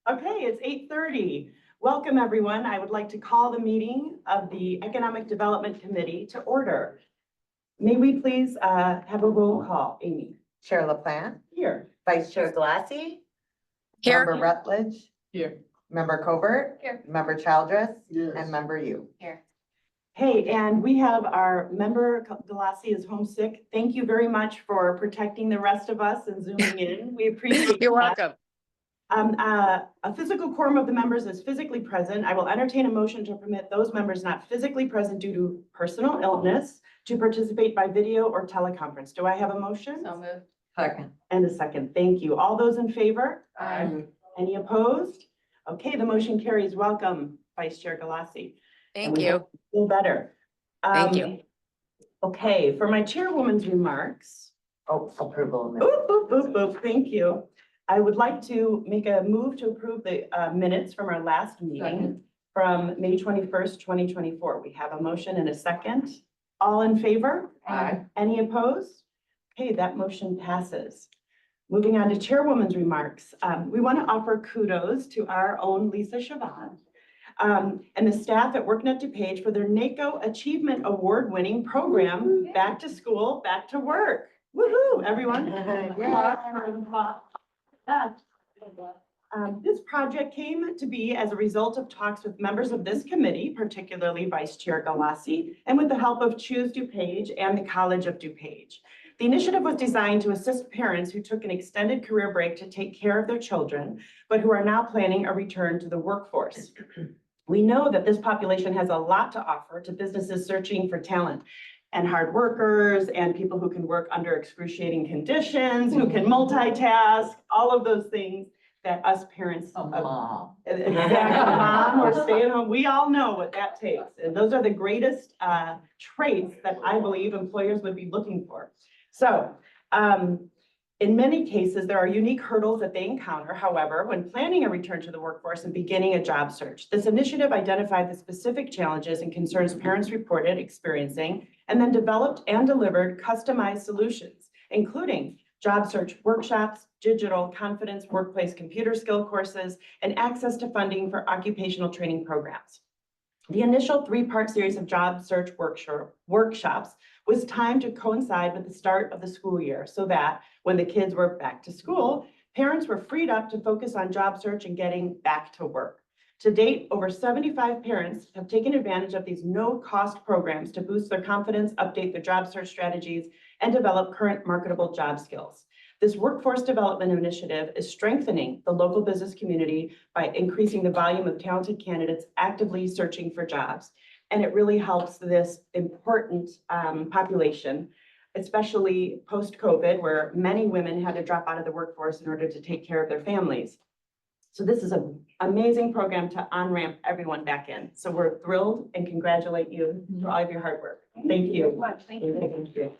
Okay, it's 8:30. Welcome, everyone. I would like to call the meeting of the Economic Development Committee to order. May we please have a roll call, Amy? Chair LaPlante, Here. Vice Chair Galassi, Here. Member Rutledge, Here. Member Covert, Here. Member Childress, Yes. and Member Yu. Here. Hey, and we have our member Galassi is homesick. Thank you very much for protecting the rest of us and zooming in. We appreciate You're that. welcome. A physical quorum of the members is physically present. I will entertain a motion to permit those members not physically present due to personal illness to participate by video or teleconference. Do I have a motion? So moved. Second. And a second. Thank you. All those in favor? Aye. Any opposed? Okay, the motion carries. Welcome, Vice Chair Galassi. Thank you. Feel better. Thank you. Okay, for my chairwoman's remarks. Oh, approval. Boop, boop, boop, boop. Thank you. I would like to make a move to approve the minutes from our last meeting from May 21st, 2024. We have a motion and a second. All in favor? Aye. Any opposed? Okay, that motion passes. Moving on to chairwoman's remarks. We want to offer kudos to our own Lisa Chavon and the staff at WorkNet DuPage for their NACO Achievement Award-winning program, Back to School, Back to Work. Woohoo, everyone. This project came to be as a result of talks with members of this committee, particularly Vice Chair Galassi, and with the help of Choose DuPage and the College of DuPage. The initiative was designed to assist parents who took an extended career break to take care of their children, but who are now planning a return to the workforce. We know that this population has a lot to offer to businesses searching for talent and hard workers and people who can work under excruciating conditions, who can multitask, all of those things that us parents. Mom. Exactly, mom or stay at home, we all know what that takes. And those are the greatest traits that I believe employers would be looking for. So in many cases, there are unique hurdles that they encounter, however, when planning a return to the workforce and beginning a job search. This initiative identified the specific challenges and concerns parents reported experiencing, and then developed and delivered customized solutions, including job search workshops, digital confidence, workplace computer skill courses, and access to funding for occupational training programs. The initial three-part series of job search workshops was timed to coincide with the start of the school year so that when the kids were back to school, parents were freed up to focus on job search and getting back to work. To date, over 75 parents have taken advantage of these no-cost programs to boost their confidence, update their job search strategies, and develop current marketable job skills. This workforce development initiative is strengthening the local business community by increasing the volume of talented candidates actively searching for jobs. And it really helps this important population, especially post-COVID, where many women had to drop out of the workforce in order to take care of their families. So this is an amazing program to on-ramp everyone back in. So we're thrilled and congratulate you for all of your hard work. Thank you. Thank you. Thank you.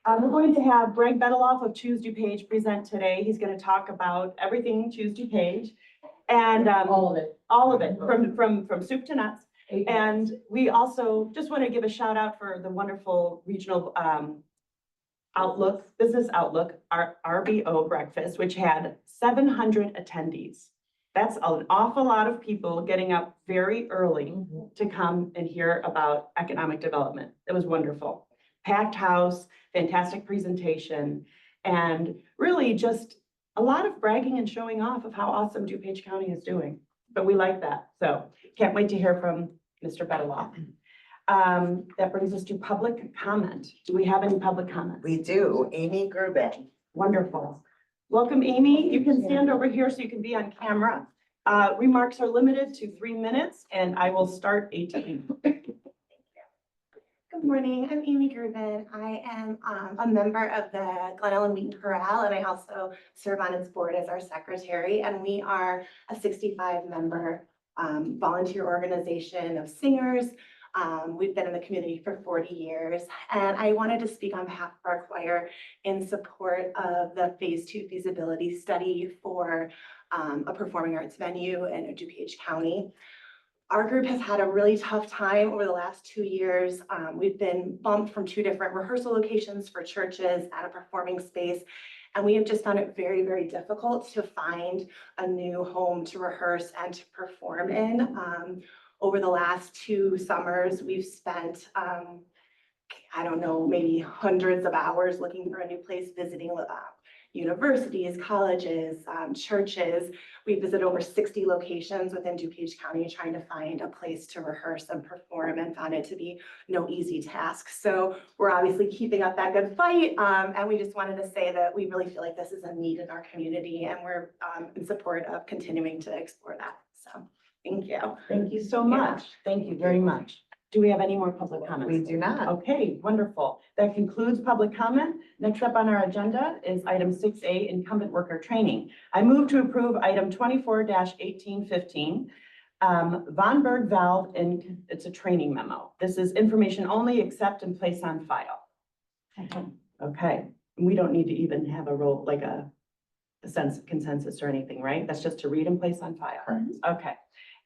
We're going to have Greg Bedeloff of Choose DuPage present today. He's going to talk about everything Choose DuPage and all of it from soup to nuts. And we also just want to give a shout out for the wonderful regional business outlook, our RBO breakfast, which had 700 attendees. That's an awful lot of people getting up very early to come and hear about economic development. It was wonderful. Packed house, fantastic presentation, and really just a lot of bragging and showing off of how awesome DuPage County is doing. But we like that. So can't wait to hear from Mr. Bedeloff. That brings us to public comment. Do we have any public comments? We do. Amy Grubin. Wonderful. Welcome, Amy. You can stand over here so you can be on camera. Remarks are limited to 3 minutes, and I will start 8. Good morning, I'm Amy Grubin. I am a member of the Glen Ellen Wheaton Corral, and I also serve on its board as our secretary. And we are a 65-member volunteer organization of singers. We've been in the community for 40 years, and I wanted to speak on behalf of our choir in support of the Phase 2 feasibility study for a performing arts venue in DuPage County. Our group has had a really tough time over the last 2 years. We've been bumped from 2 different rehearsal locations for churches at a performing space. And we have just found it very, very difficult to find a new home to rehearse and to perform in. Over the last 2 summers, we've spent, I don't know, maybe hundreds of hours looking for a new place, visiting universities, colleges, churches. We visited over 60 locations within DuPage County trying to find a place to rehearse and perform, and found it to be no easy task. So we're obviously keeping up that good fight. And we just wanted to say that we really feel like this is a need in our community, and we're in support of continuing to explore that. So thank you. Thank you so much. Thank you very much. Do we have any more public comments? We do not. Okay, wonderful. That concludes public comment. Next up on our agenda is item 6A, incumbent worker training. I move to approve item 24-1815. Von Berg Valve, and it's a training memo. This is information only, accept and place on file. Okay, we don't need to even have a roll, like a sense of consensus or anything, right? That's just to read and place on file. Correct. Okay.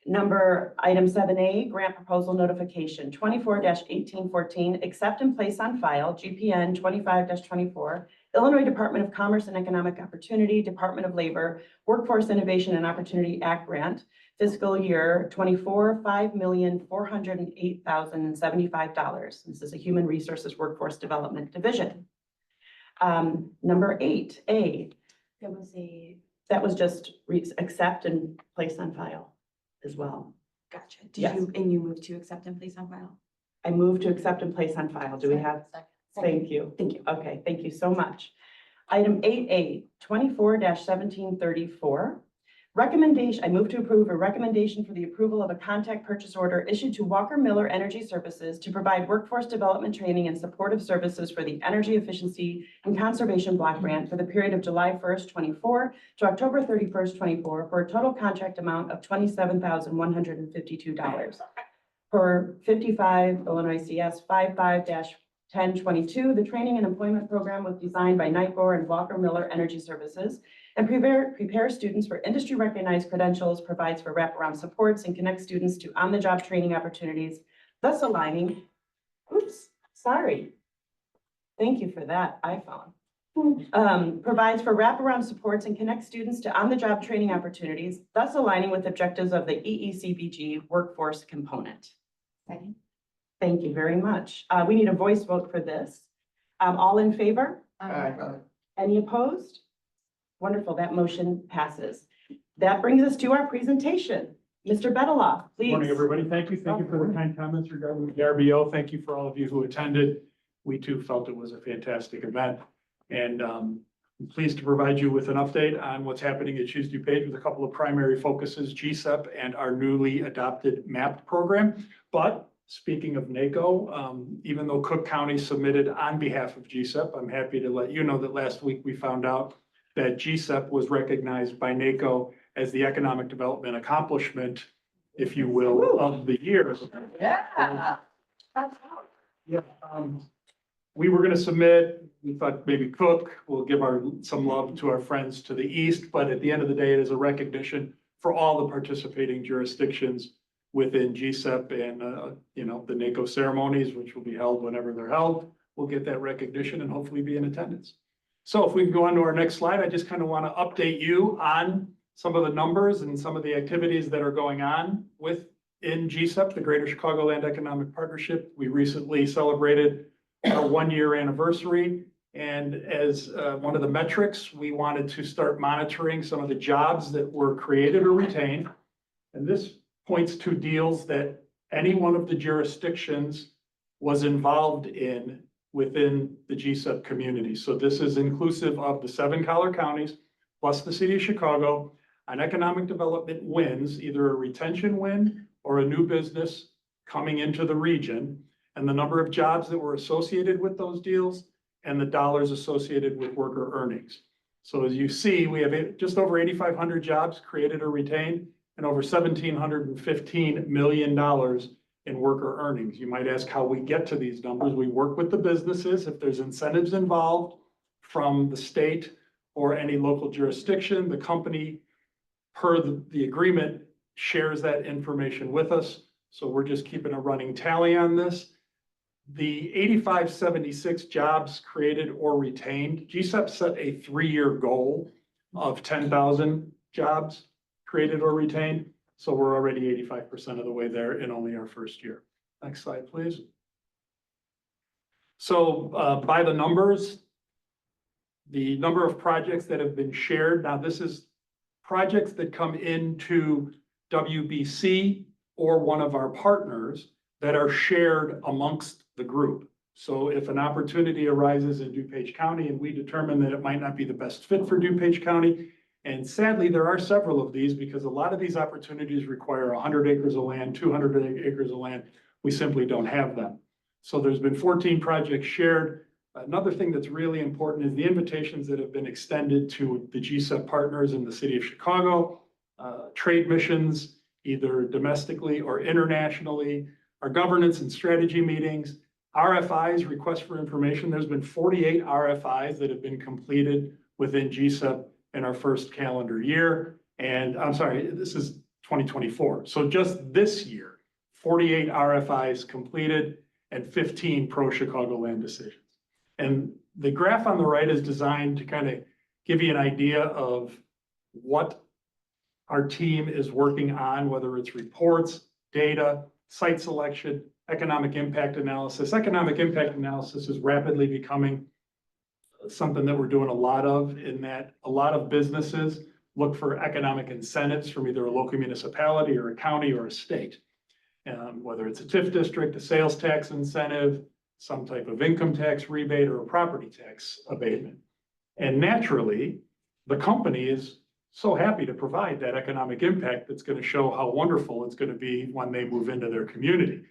Item 7A, grant proposal notification, 24-1814, accept and place on file, GPN 25-24, Illinois Department of Commerce and Economic Opportunity, Department of Labor, Workforce Innovation and Opportunity Act grant, fiscal year 24, $5,408,075. This is a Human Resources Workforce Development Division. Number 8A, that was just accept and place on file as well. Gotcha. Yes. You moved to accept and place on file? I move to accept and place on file. Do we have? Second. Thank you. Thank you. Okay, thank you so much. Item 8A, 24-1734. Recommendation, I move to approve a recommendation for the approval of a contact purchase order issued to Walker Miller Energy Services to provide workforce development training and supportive services for the Energy Efficiency and Conservation Block Grant for the period of July 1st, 24 to October 31st, 24, for a total contract amount of $27,152. For 55 Illinois CS 55-1022, the training and employment program was designed by Nightbor and Walker Miller Energy Services and prepare students for industry recognized credentials, provides for wraparound supports, and connects students to on-the-job training opportunities, thus aligning, Thank you for that, iPhone. Provides for wraparound supports and connects students to on-the-job training opportunities, thus aligning with objectives of the EECBG workforce component. Second. Thank you very much. We need a voice vote for this. All in favor? Any opposed? Wonderful, that motion passes. That brings us to our presentation. Mr. Bedeloff, please. Morning, everybody. Thank you. Thank you for the kind comments regarding the RBO. Thank you for all of you who attended. We too felt it was a fantastic event. And I'm pleased to provide you with an update on what's happening at Choose DuPage with a couple of primary focuses, GSEP and our newly adopted MAP program. But speaking of NACO, even though Cook County submitted on behalf of GSEP, I'm happy to let you know that last week we found out that GSEP was recognized by NACO as the economic development accomplishment, if you will, of the year. Yeah. Yeah, we were gonna submit, we thought maybe Cook will give some love to our friends to the east, but at the end of the day, it is a recognition for all the participating jurisdictions within GSEP and, the NACO ceremonies, which will be held whenever they're held. We'll get that recognition and hopefully be in attendance. So if we can go on to our next slide, I just kind of want to update you on some of the numbers and some of the activities that are going on within GSEP, the Greater Chicagoland Economic Partnership. We recently celebrated our 1-year anniversary. And as one of the metrics, we wanted to start monitoring some of the jobs that were created or retained. And this points to deals that any one of the jurisdictions was involved in within the GSEP community. So this is inclusive of the 7 collar counties plus the city of Chicago on economic development wins, either a retention win or a new business coming into the region, and the number of jobs that were associated with those deals and the dollars associated with worker earnings. So as you see, we have just over 8,500 jobs created or retained and over $1,715 million in worker earnings. You might ask how we get to these numbers. We work with the businesses. If there's incentives involved from the state or any local jurisdiction, the company, per the agreement, shares that information with us. So we're just keeping a running tally on this. The 8576 jobs created or retained, GSEP set a 3-year goal of 10,000 jobs created or retained. So we're already 85% of the way there in only our first year. Next slide, please. So by the numbers, the number of projects that have been shared. Now, this is projects that come into WBC or one of our partners that are shared amongst the group. So if an opportunity arises in DuPage County and we determine that it might not be the best fit for DuPage County, and sadly, there are several of these because a lot of these opportunities require 100 acres of land, 200 acres of land. We simply don't have them. So there's been 14 projects shared. Another thing that's really important is the invitations that have been extended to the GSEP partners in the city of Chicago, trade missions, either domestically or internationally, our governance and strategy meetings, RFIs, requests for information. There's been 48 RFIs that have been completed within GSEP in our first calendar year. And I'm sorry, this is 2024. So just this year, 48 RFIs completed and 15 pro-Chicagoland decisions. And the graph on the right is designed to kind of give you an idea of what our team is working on, whether it's reports, data, site selection, economic impact analysis. Economic impact analysis is rapidly becoming something that we're doing a lot of, in that a lot of businesses look for economic incentives from either a local municipality or a county or a state. Whether it's a TIF district, a sales tax incentive, some type of income tax rebate, or a property tax abatement. And naturally, the company is so happy to provide that economic impact that's going to show how wonderful it's going to be when they move into their community.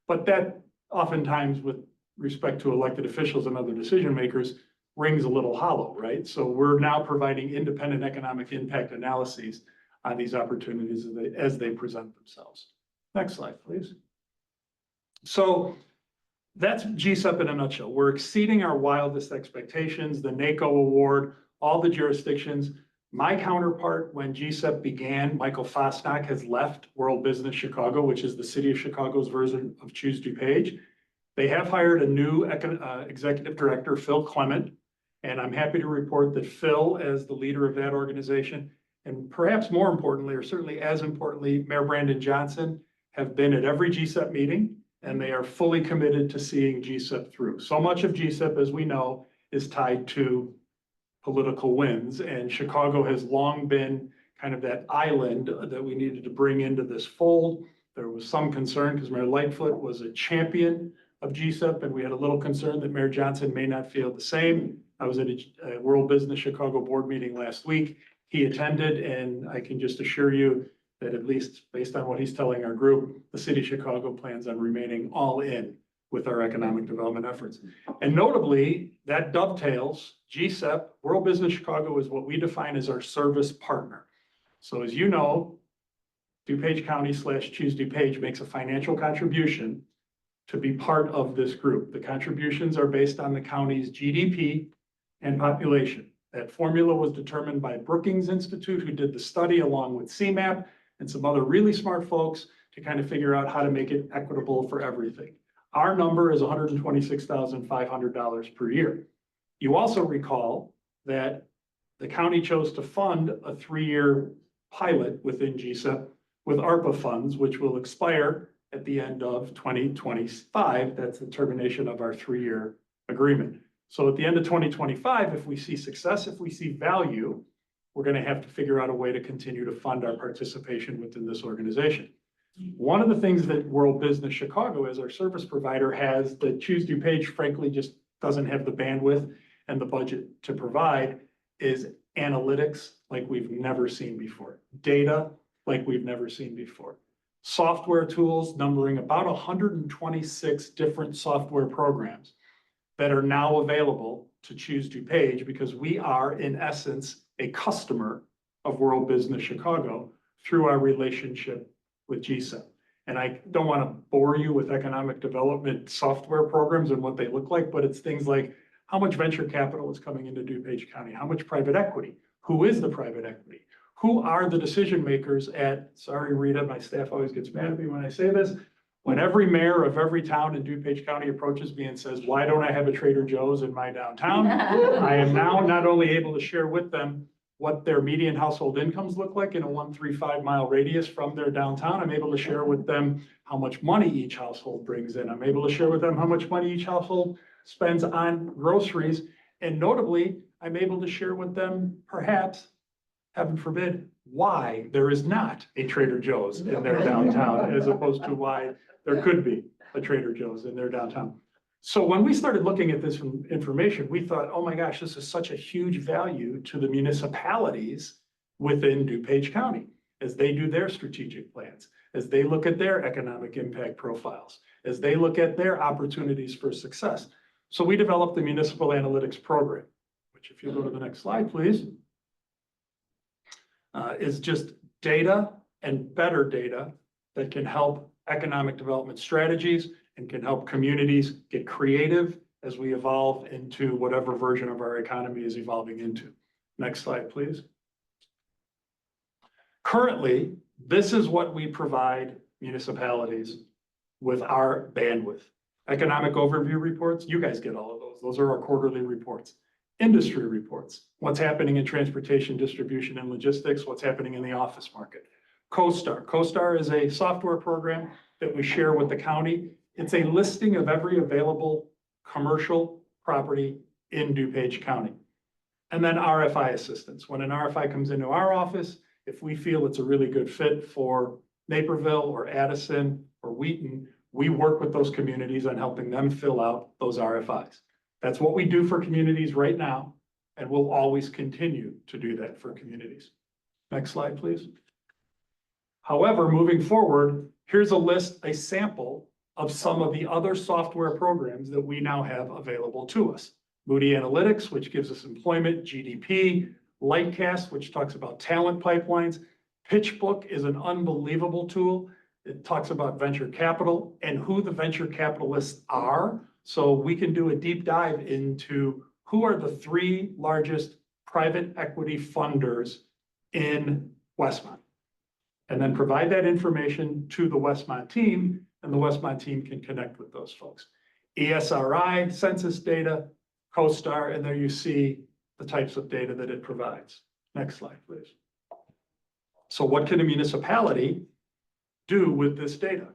But that oftentimes, with respect to elected officials and other decision makers, rings a little hollow, right? So we're now providing independent economic impact analyses on these opportunities as they present themselves. Next slide, please. So that's GSEP in a nutshell. We're exceeding our wildest expectations, the NACO award, all the jurisdictions. My counterpart when GSEP began, Michael Fosnack, has left World Business Chicago, which is the city of Chicago's version of Choose DuPage. They have hired a new executive director, Phil Clement, and I'm happy to report that Phil, as the leader of that organization, and perhaps more importantly, or certainly as importantly, Mayor Brandon Johnson, have been at every GSEP meeting, and they are fully committed to seeing GSEP through. So much of GSEP, as we know, is tied to political wins, and Chicago has long been kind of that island that we needed to bring into this fold. There was some concern because Mayor Lightfoot was a champion of GSEP, and we had a little concern that Mayor Johnson may not feel the same. I was at a World Business Chicago board meeting last week. He attended, and I can just assure you that, at least based on what he's telling our group, the city of Chicago plans on remaining all in with our economic development efforts. And notably, that dovetails GSEP. World Business Chicago is what we define as our service partner. So as you know, DuPage County / Choose DuPage makes a financial contribution to be part of this group. The contributions are based on the county's GDP and population. That formula was determined by Brookings Institute, who did the study along with CMAP and some other really smart folks to kind of figure out how to make it equitable for everything. Our number is $126,500 per year. You also recall that the county chose to fund a 3-year pilot within GSEP with ARPA funds, which will expire at the end of 2025. That's the termination of our 3-year agreement. So at the end of 2025, if we see success, if we see value, we're going to have to figure out a way to continue to fund our participation within this organization. One of the things that World Business Chicago, as our service provider, has that Choose DuPage frankly just doesn't have the bandwidth and the budget to provide is analytics like we've never seen before, data like we've never seen before, software tools numbering about 126 different software programs that are now available to Choose DuPage, because we are, in essence, a customer of World Business Chicago through our relationship with GSEP. And I don't want to bore you with economic development software programs and what they look like, but it's things like how much venture capital is coming into DuPage County, how much private equity, who is the private equity, who are the decision makers at, sorry, Rita, my staff always gets mad at me when I say this, When every mayor of every town in DuPage County approaches me and says, why don't I have a Trader Joe's in my downtown? I am now not only able to share with them what their median household incomes look like in a 135-mile radius from their downtown. I'm able to share with them how much money each household brings in. I'm able to share with them how much money each household spends on groceries. And notably, I'm able to share with them, perhaps, heaven forbid, why there is not a Trader Joe's in their downtown, as opposed to why there could be a Trader Joe's in their downtown. So when we started looking at this information, we thought, oh my gosh, this is such a huge value to the municipalities within DuPage County as they do their strategic plans, as they look at their economic impact profiles, as they look at their opportunities for success. So we developed the Municipal Analytics Program, which if you go to the next slide, please, is just data and better data that can help economic development strategies and can help communities get creative as we evolve into whatever version of our economy is evolving into. Next slide, please. Currently, this is what we provide municipalities with our bandwidth. Economic overview reports, you guys get all of those. Those are our quarterly reports. Industry reports, what's happening in transportation, distribution, and logistics, what's happening in the office market. CoStar. CoStar is a software program that we share with the county. It's a listing of every available commercial property in DuPage County. And then RFI assistance. When an RFI comes into our office, if we feel it's a really good fit for Naperville or Addison or Wheaton, we work with those communities on helping them fill out those RFIs. That's what we do for communities right now, and we'll always continue to do that for communities. Next slide, please. However, moving forward, here's a list, a sample of some of the other software programs that we now have available to us. Moody Analytics, which gives us employment, GDP, Lightcast, which talks about talent pipelines. PitchBook is an unbelievable tool. It talks about venture capital and who the venture capitalists are. So we can do a deep dive into who are the 3 largest private equity funders in Westmont. And then provide that information to the Westmont team, and the Westmont team can connect with those folks. ESRI, census data, CoStar, and there you see the types of data that it provides. Next slide, please. So what can a municipality do with this data?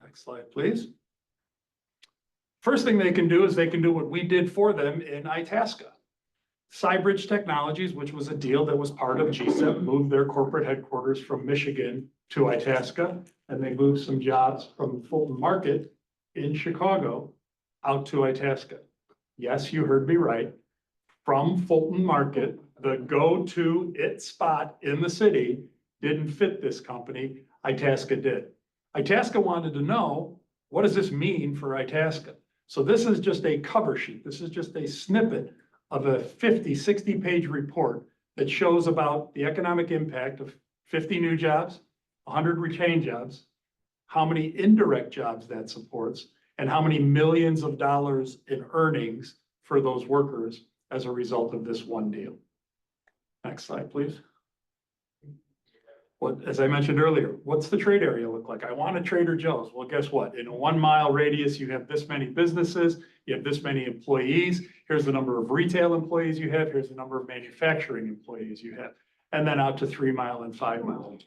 Next slide, please. First thing they can do is they can do what we did for them in Itasca. Cybridge Technologies, which was a deal that was part of GSEP, moved their corporate headquarters from Michigan to Itasca, and they moved some jobs from Fulton Market in Chicago out to Itasca. Yes, you heard me right. From Fulton Market, the go-to it spot in the city didn't fit this company. Itasca did. Itasca wanted to know, what does this mean for Itasca? So this is just a cover sheet. This is just a snippet of a 50, 60-page report that shows about the economic impact of 50 new jobs, 100 retained jobs, how many indirect jobs that supports, and how many millions of dollars in earnings for those workers as a result of this one deal. Next slide, please. As I mentioned earlier, what's the trade area look like? I want a Trader Joe's. Well, guess what? In a 1-mile radius, you have this many businesses, you have this many employees. Here's the number of retail employees you have. Here's the number of manufacturing employees you have. And then out to 3-mile and 5-mile.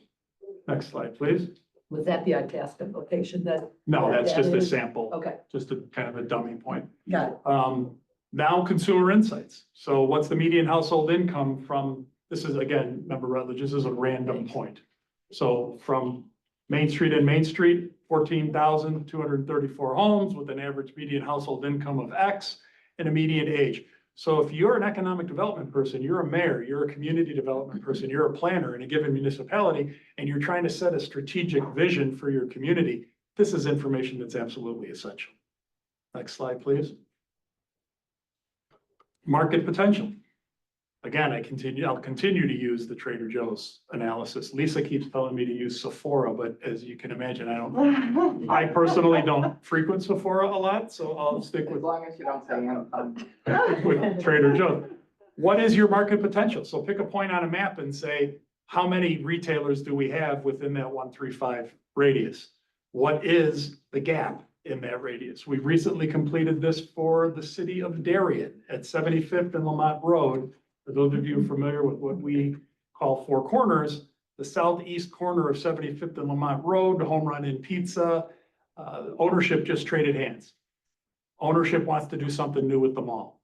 Next slide, please. Was that the Itasca location that? No, that's just a is? sample. Okay, Just a kind of a dummy point. got it. Now consumer insights. So what's the median household income from, this is again, remember Rutledge, this is a random point. So from Main Street and Main Street, 14,234 homes with an average median household income of X and a median age. So if you're an economic development person, you're a mayor, you're a community development person, you're a planner in a given municipality, and you're trying to set a strategic vision for your community, this is information that's absolutely essential. Next slide, please. Market potential. Again, I'll continue to use the Trader Joe's analysis. Lisa keeps telling me to use Sephora, but as you can imagine, I personally don't frequent Sephora a lot, so I'll stick As with long as you don't say with Trader Joe's. What is your market potential? So pick a point on a map and say, how many retailers do we have within that 135 radius? What is the gap in that radius? We recently completed this for the city of Darien at 75th and Lamont Road. For those of you familiar with what we call Four Corners, the southeast corner of 75th and Lamont Road, Home Run in Pizza, ownership just traded hands. Ownership wants to do something new with the mall.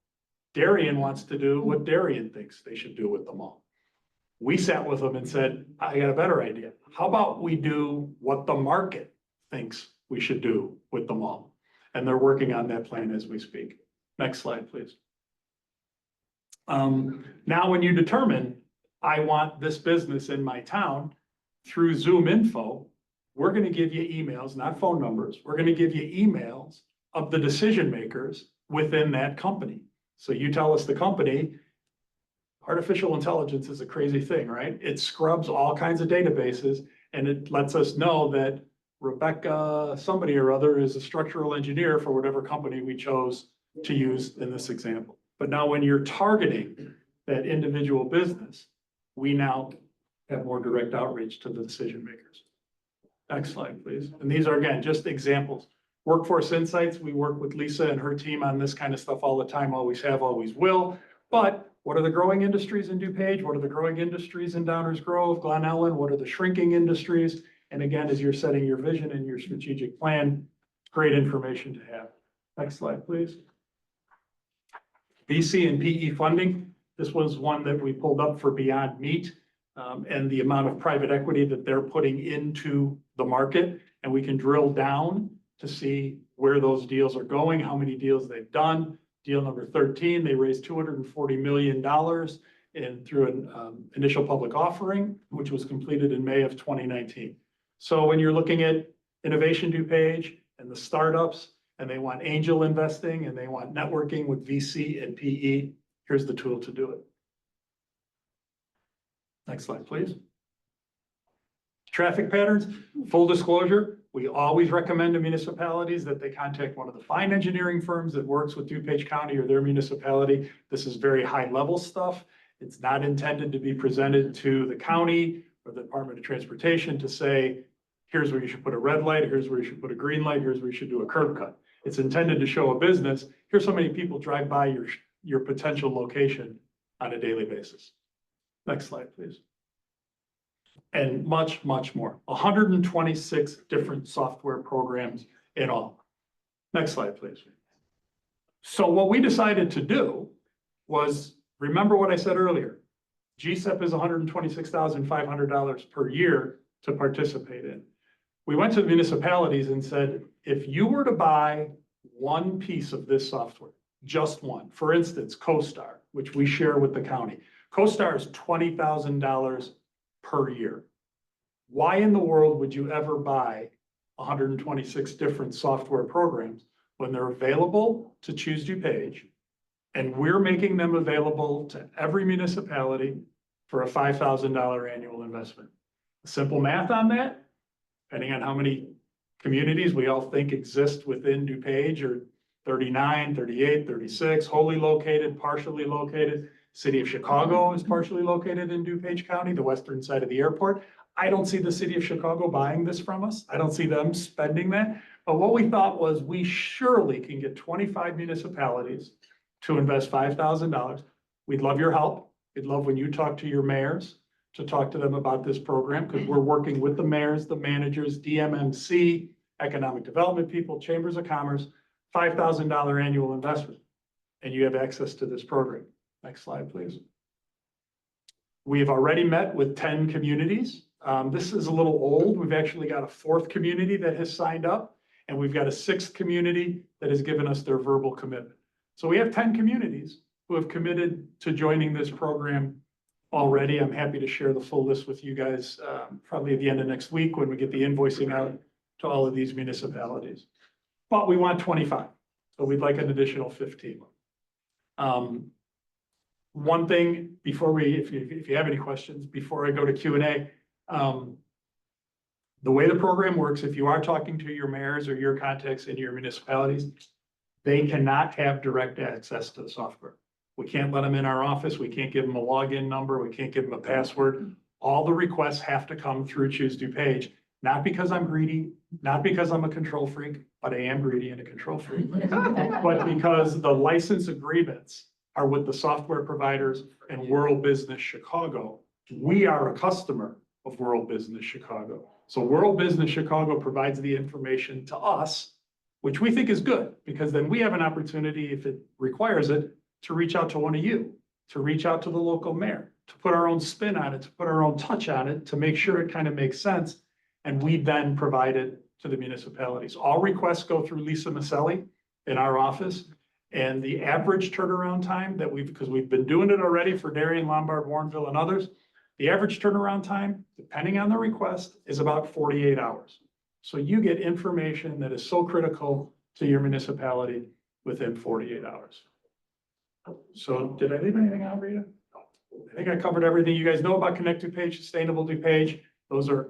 Darien wants to do what Darien thinks they should do with the mall. We sat with them and said, I got a better idea. How about we do what the market thinks we should do with the mall? And they're working on that plan as we speak. Next slide, please. Now, when you determine, I want this business in my town, through Zoom info, we're going to give you emails, not phone numbers. We're going to give you emails of the decision makers within that company. So you tell us the company. Artificial intelligence is a crazy thing, right? It scrubs all kinds of databases and it lets us know that Rebecca, somebody or other, is a structural engineer for whatever company we chose to use in this example. But now when you're targeting that individual business, we now have more direct outreach to the decision makers. Next slide, please. And these are, again, just examples. Workforce Insights, we work with Lisa and her team on this kind of stuff all the time, always have, always will. But what are the growing industries in DuPage? What are the growing industries in Downers Grove, Glen Ellen? What are the shrinking industries? And again, as you're setting your vision and your strategic plan, great information to have. Next slide, please. VC and PE funding. This was one that we pulled up for Beyond Meat and the amount of private equity that they're putting into the market. And we can drill down to see where those deals are going, how many deals they've done. Deal number 13, they raised $240 million through an initial public offering, which was completed in May of 2019. So when you're looking at Innovation DuPage and the startups, and they want angel investing and they want networking with VC and PE, here's the tool to do it. Next slide, please. Traffic patterns, full disclosure, we always recommend to municipalities that they contact one of the fine engineering firms that works with DuPage County or their municipality. This is very high level stuff. It's not intended to be presented to the county or the Department of Transportation to say, here's where you should put a red light, here's where you should put a green light, here's where you should do a curb cut. It's intended to show a business, here's how many people drive by your potential location on a daily basis. Next slide, please. And much, much more. 126 different software programs in all. Next slide, please. So what we decided to do was, remember what I said earlier, GSEP is $126,500 per year to participate in. We went to the municipalities and said, if you were to buy one piece of this software, just one, for instance, CoStar, which we share with the county, CoStar is $20,000 per year. Why in the world would you ever buy 126 different software programs when they're available to choose DuPage, and we're making them available to every municipality for a $5,000 annual investment? Simple math on that, depending on how many communities we all think exist within DuPage, or 39, 38, 36, wholly located, partially located. City of Chicago is partially located in DuPage County, the western side of the airport. I don't see the city of Chicago buying this from us. I don't see them spending that. But what we thought was, we surely can get 25 municipalities to invest $5,000. We'd love your help. We'd love when you talk to your mayors to talk to them about this program, because we're working with the mayors, the managers, DMMC, economic development people, chambers of commerce, $5,000 annual investment. And you have access to this program. Next slide, please. We have already met with 10 communities. This is a little old. We've actually got a 4th community that has signed up, and we've got a 6th community that has given us their verbal commitment. So we have 10 communities who have committed to joining this program already. I'm happy to share the full list with you guys probably at the end of next week when we get the invoicing out to all of these municipalities. But we want 25, so we'd like an additional 15. One thing before if you have any questions, before I go to Q&A, the way the program works, if you are talking to your mayors or your contacts in your municipalities, they cannot have direct access to the software. We can't let them in our office. We can't give them a login number. We can't give them a password. All the requests have to come through Choose DuPage. Not because I'm greedy, not because I'm a control freak, but I am greedy and a control freak. But because the license agreements are with the software providers and World Business Chicago. We are a customer of World Business Chicago. So World Business Chicago provides the information to us, which we think is good, because then we have an opportunity, if it requires it, to reach out to one of you, to reach out to the local mayor, to put our own spin on it, to put our own touch on it, to make sure it kind of makes sense. And we then provide it to the municipalities. All requests go through Lisa Maselli in our office. And the average turnaround time that because we've been doing it already for Darien, Lombard, Warrenville, and others, the average turnaround time, depending on the request, is about 48 hours. So you get information that is so critical to your municipality within 48 hours. So did I leave anything out, Rita? I think I covered everything. You guys know about Connect DuPage, Sustainable DuPage. Those are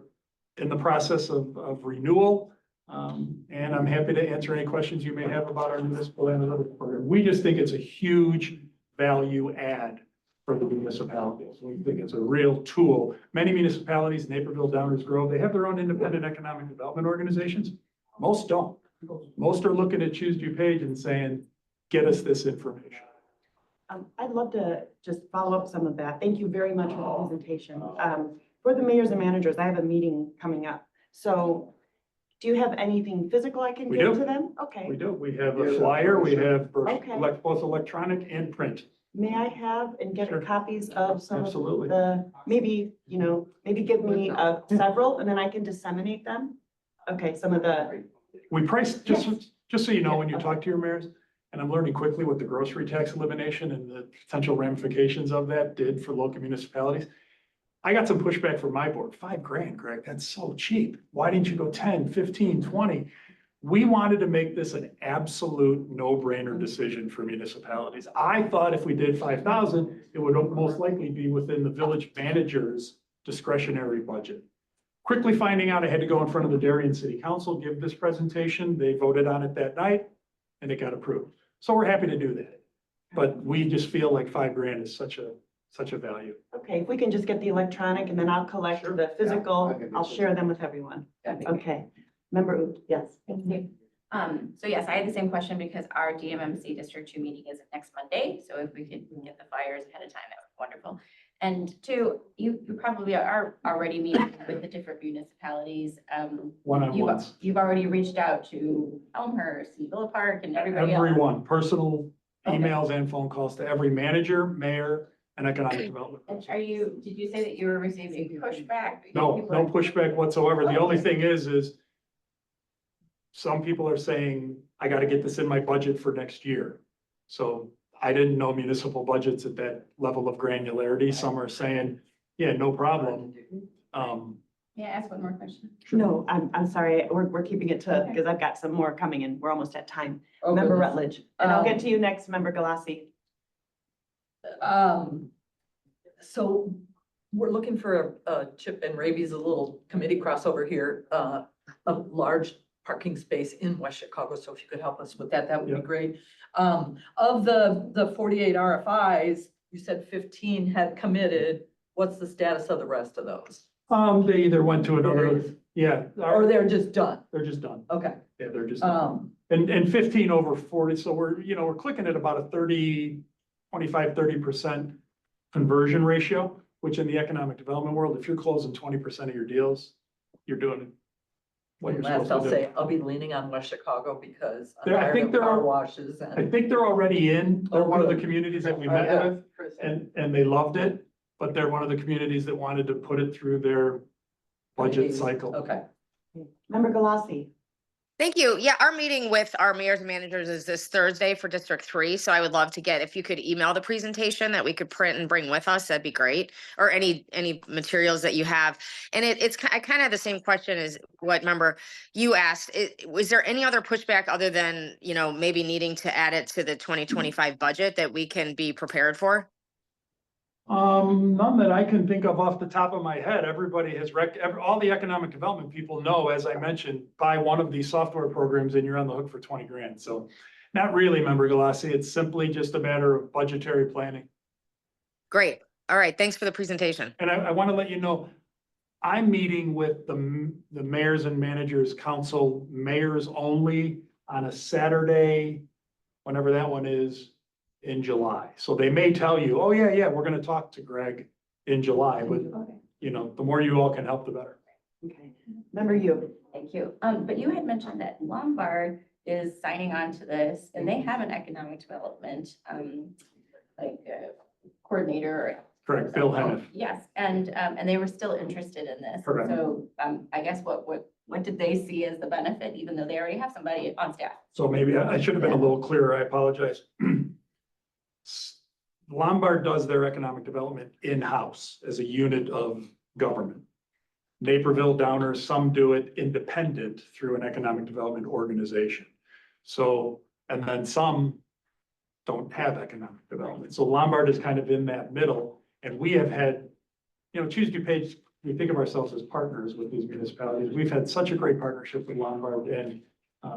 in the process of renewal. And I'm happy to answer any questions you may have about our municipal analytics program. We just think it's a huge value add for the municipalities. We think it's a real tool. Many municipalities, Naperville, Downers Grove, they have their own independent economic development organizations. Most don't. Most are looking at Choose DuPage and saying, get us this information. I'd love to just follow up some of that. Thank you very much for the presentation. For the mayors and managers, I have a meeting coming up. So do you have anything physical I can We give do. to them? Okay. We do. We have a flyer. We have Okay. both electronic and print. May I have and get Sure. copies of some of Absolutely. the, maybe give me several and then I can disseminate them? Okay, some of the, We priced, just so you know, when you talk to your mayors, and I'm learning quickly what the grocery tax elimination and the potential ramifications of that did for local municipalities. I got some pushback from my board, $5,000, Greg, that's so cheap. Why didn't you go 10, 15, 20? We wanted to make this an absolute no-brainer decision for municipalities. I thought if we did 5,000, it would most likely be within the village manager's discretionary budget. Quickly finding out I had to go in front of the Darien City Council, give this presentation. They voted on it that night and it got approved. So we're happy to do that. But we just feel like $5,000 is such a value. okay, if we can just get the electronic and then I'll collect Sure. the physical, Yeah. I'll share them with everyone. Okay. Member, yes. Thank you. So yes, I had the same question because our DMMC District 2 meeting is next Monday. So if we could get the flyers ahead of time, that would be wonderful. And two, you probably are already meeting with the different municipalities. One-on-ones. You've already reached out to Elmhurst and Villa Park and everybody else. Everyone, personal Okay. emails and phone calls to every manager, mayor, and economic development. And did you say that you were receiving pushback? No, People no are- pushback whatsoever. The only Okay. thing is some people are saying, I gotta get this in my budget for next year. So I didn't know municipal budgets at that level of granularity. Some are saying, yeah, no problem. May I ask one more question? No, I'm sorry, we're keeping it to, because I've got some more coming in. We're almost at time. Member Rutledge, and I'll get to you next, Member Galassi. So we're looking for a Chip and Raby's, a little committee crossover here, a large parking space in West Chicago. So if you could help us with that, that would be Yeah. great. Of the 48 RFIs, you said 15 had committed. What's the status of the rest of those? They either went to another, yeah, Or they're just done? they're just done. Okay. Yeah, they're just done. And 15 over 40, so we're clicking at about a 25-30% conversion ratio, which in the economic development world, if you're closing 20% of your deals, you're doing what you're Last I'll supposed to do. say, I'll be leaning on West Chicago because I'm I tired think of there car are- washes I and. think they're already in. They're Oh, one of the good. communities that we Oh, met yeah. with and they loved it, but they're one of the communities that wanted to put it through their budget cycle. Okay. Member Galassi. Thank you. Yeah, our meeting with our mayors and managers is this Thursday for District 3. So I would love to get, if you could email the presentation that we could print and bring with us, that'd be great. Or any materials that you have. And I kind of have the same question as what member you asked. Was there any other pushback other than, maybe needing to add it to the 2025 budget that we can be prepared for? None that I can think of off the top of my head. Everybody has all the economic development people know, as I mentioned, buy one of these software programs and you're on the hook for 20 grand. So not really, Member Galassi. It's simply just a matter of budgetary planning. Great. All right. Thanks for the presentation. And I want to let you know, I'm meeting with the mayors and managers council, mayors only on a Saturday, whenever that one is, in July. So they may tell you, oh, yeah, we're gonna talk to Greg in July, but you know, the more you all can help, the better. Okay, member you. Thank you. But you had mentioned that Lombard is signing on to this and they have an economic development, coordinator. Correct, Bill Hennef. Yes, and they were still interested in this. Correct. So, I guess what did they see as the benefit, even though they already have somebody on staff? So maybe I should have been a little clearer, I apologize. Lombard does their economic development in-house as a unit of government. Naperville, Downers, some do it independent through an economic development organization. So, and then some don't have economic development. So Lombard is kind of in that middle. And we have had, you know, Choose DuPage, we think of ourselves as partners with these municipalities. We've had such a great partnership with Lombard and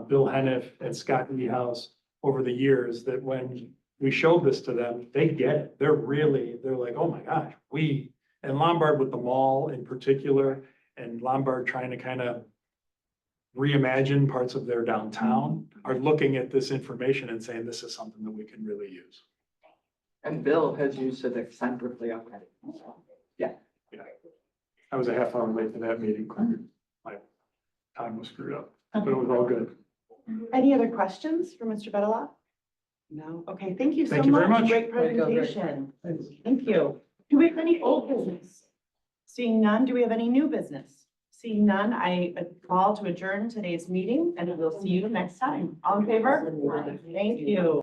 Bill Hennef and Scott Niehaus over the years that when we showed this to them, they get it. They're like, oh my gosh, and Lombard with the mall in particular, and Lombard trying to kind of reimagine parts of their downtown, are looking at this information and saying, this is something that we can really use. And Bill has used it extensively already. I was a half hour late to that meeting. My time was screwed up, but it was all good. Any other questions for Mr. Bedeloff? No? Okay, thank you so Thank you very much. much. Great Way to go, Greg. presentation. Thank you. Do we have any old business? Seeing none, do we have any new business? Seeing none, I call to adjourn today's meeting and we'll see you next time. All in favor? Thank you.